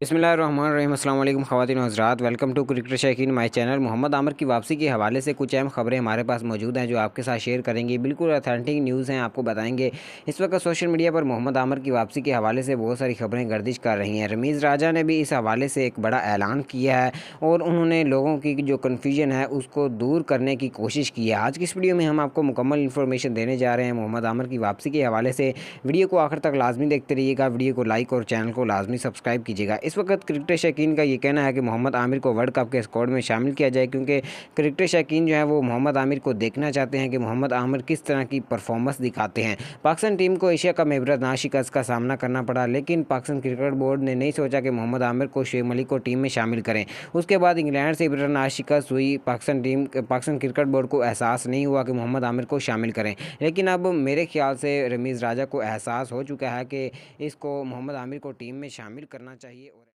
बिस्मिल्लाहिर्रहमानिर्रहीम। अस्सलाम वालेकुम ख़वातीन व हज़रात, वेलकम टू क्रिकेट शौकीन माय चैनल। मोहम्मद आमिर की वापसी के हवाले से कुछ अहम खबरें हमारे पास मौजूद हैं जो आपके साथ शेयर करेंगे। बिल्कुल ऑथेंटिक न्यूज़ हैं, आपको बताएंगे। इस वक्त सोशल मीडिया पर मोहम्मद आमिर की वापसी के हवाले से बहुत सारी खबरें गर्दिश कर रही हैं। रमीज़ राजा ने भी इस हवाले से एक बड़ा ऐलान किया है और उन्होंने लोगों की जो कन्फ्यूजन है उसको दूर करने की कोशिश की है। आज की इस वीडियो में हम आपको मुकम्मल इन्फॉर्मेशन देने जा रहे हैं मोहम्मद आमिर की वापसी के हवाले से। वीडियो को आखिर तक लाजमी देखते रहिएगा, वीडियो को लाइक और चैनल को लाजमी सब्सक्राइब कीजिएगा। इस वक्त क्रिकेट शौकीन का ये कहना है कि मोहम्मद आमिर को वर्ल्ड कप के स्क्वाड में शामिल किया जाए, क्योंकि क्रिकेट शौकीन जो है वो मोहम्मद आमिर को देखना चाहते हैं कि मोहम्मद आमिर किस तरह की परफॉर्मेंस दिखाते हैं। पाकिस्तान टीम को एशिया कप में इबरतनाक शिकस्त का सामना करना पड़ा, लेकिन पाकिस्तान क्रिकेट बोर्ड ने नहीं सोचा कि मोहम्मद आमिर को शुएब मलिक को टीम में शामिल करें। उसके बाद इंग्लैंड से इबरतनाक शिकस्त हुई। पाकिस्तान क्रिकेट बोर्ड को एहसास नहीं हुआ कि मोहम्मद आमिर को शामिल करें, लेकिन अब मेरे ख्याल से रमीज़ राजा को एहसास हो चुका है कि इसको मोहम्मद आमिर को टीम में शामिल करना चाहिए।